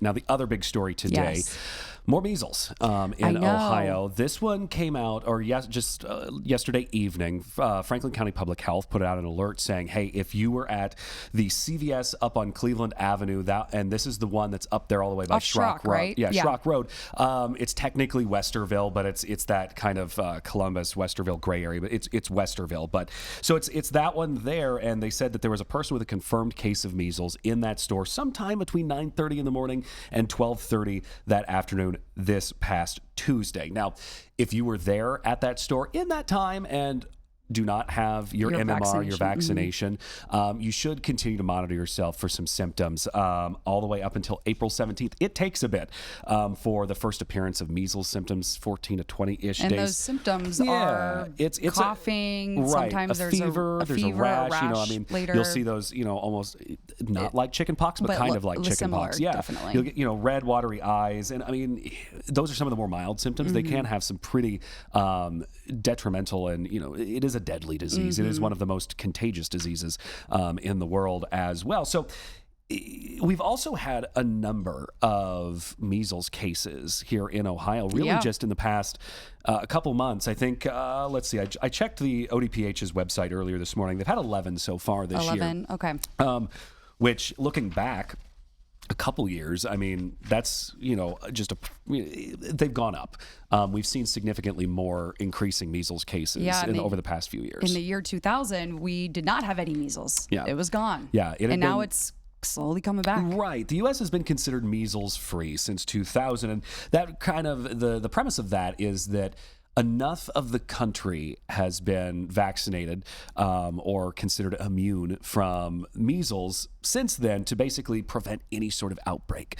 Now, the other big story today, Yes. more measles in Ohio. This one came out, just yesterday evening. Franklin County Public Health put out an alert saying, hey, if you were at the CVS up on Cleveland Avenue, and this is the one that's up there all the way by Off Schrock, Road. right? Yeah, Schrock Road. It's technically Westerville, but it's that kind of Columbus, Westerville gray area, but it's Westerville. But so it's that one there, and they said that there was a person with a confirmed case of measles in that store sometime between 9:30 in the morning and 12:30 that afternoon this past Tuesday. Now, if you were there at that store in that time and do not have your MMR, your vaccination, you should continue to monitor yourself for some symptoms all the way up until April 17th. It takes a bit for the first appearance of measles symptoms, 14 to 20-ish days. And those symptoms are it's coughing, sometimes there's fever, there's a rash, later. You'll see those, almost not like chicken pox, but kind of like chicken pox. Yeah, definitely. You'll get, red, watery eyes. And those are some of the more mild symptoms. They can have some pretty detrimental, and, it is a deadly disease. It is one of the most contagious diseases in the world as well. So we've also had a number of measles cases here in Ohio, really just in the past couple months. I think, let's see, I checked the ODPH's website earlier this morning. They've had 11 so far this year. 11, okay. Which, looking back a couple years, that's, they've gone up. We've seen significantly more increasing measles cases over the past few years. In the year 2000, we did not have any measles. Yeah. It was gone. Yeah. And now it's slowly coming back. Right. The U.S. has been considered measles-free since 2000. And that kind of, the premise of that is that enough of the country has been vaccinated or considered immune from measles since then to basically prevent any sort of outbreak.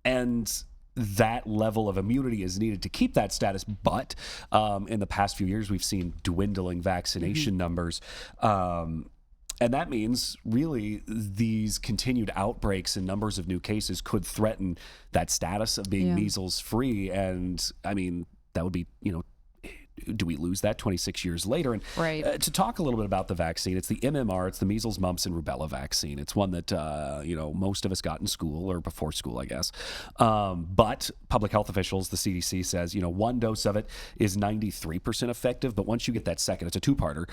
And that level of immunity is needed to keep that status. But in the past few years, we've seen dwindling vaccination numbers. And that means really these continued outbreaks and numbers of new cases could threaten that status of being measles free. And that would be, do we lose that 26 years later? And to talk a little bit about the vaccine, it's the MMR, it's the measles, mumps, and rubella vaccine. It's one that, most of us got in school or before school, I guess. But public health officials, the CDC says, one dose of it is 93% effective. But once you get that second, it's a two-parter,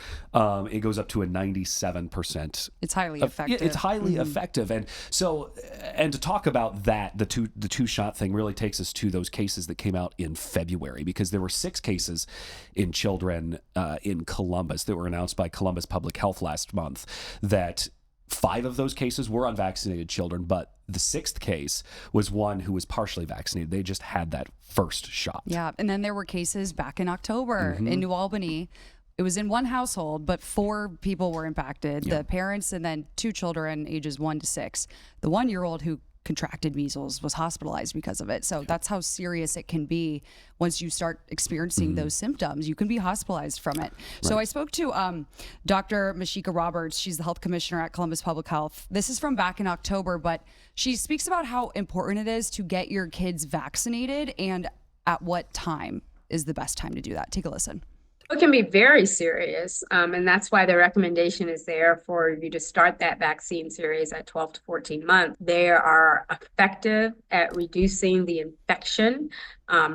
it goes up to a 97%. It's highly effective. It's highly effective. And so, and to talk about that, the two-shot thing really takes us to those cases that came out in February, because there were 6 cases in children in Columbus that were announced by Columbus Public Health last month, that 5 of those cases were unvaccinated children, but the 6th case was one who was partially vaccinated. They just had that first shot. Yeah, and then there were cases back in October in New Albany. It was in one household, but 4 people were impacted, the parents and then 2 children ages 1 to 6. The 1-year-old who contracted measles was hospitalized because of it. So that's how serious it can be once you start experiencing those symptoms. You can be hospitalized from it. So I spoke to Dr. Mashika Roberts. She's the health commissioner at Columbus Public Health. This is from back in October, but she speaks about how important it is to get your kids vaccinated and at what time is the best time to do that. Take a listen. It can be very serious, and that's why the recommendation is there for you to start that vaccine series at 12 to 14 months. They are effective at reducing the infection.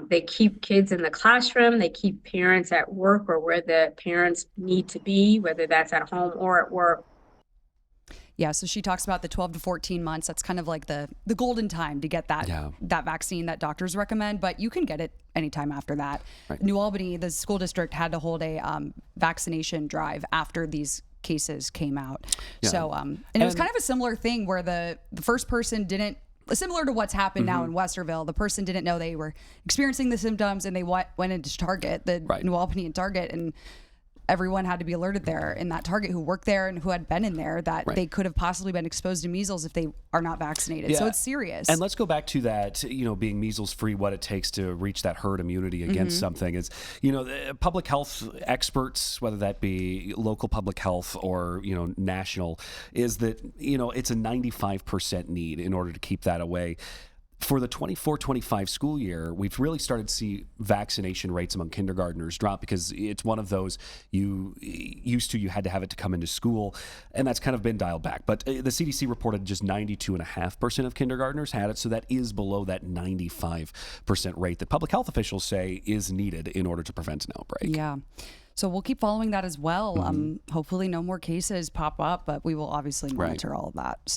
They keep kids in the classroom. They keep parents at work or where the parents need to be, whether that's at home or at work. Yeah, so she talks about the 12 to 14 months. That's kind of like the golden time to get that vaccine that doctors recommend, but you can get it anytime after that. New Albany, the school district, had to hold a vaccination drive after these cases came out. So, and it was kind of a similar thing where the first person didn't, similar to what's happened now in Westerville, the person didn't know they were experiencing the symptoms and they went into Target, the New Albany and Target, and everyone had to be alerted there in that Target who worked there and who had been in there that they could have possibly been exposed to measles if they are not vaccinated. So it's serious. And let's go back to that, being measles free, what it takes to reach that herd immunity against something is, public health experts, whether that be local public health or, national, is that, it's a 95% need in order to keep that away. For the 24-25 school year, we've really started to see vaccination rates among kindergartners drop because it's one of those you had to have it to come into school, and that's kind of been dialed back. But the CDC reported just 92.5% of kindergartners had it, so that is below that 95% rate that public health officials say is needed in order to prevent an outbreak. Yeah. So we'll keep following that as well. Hopefully no more cases pop up, but we will obviously monitor all of that.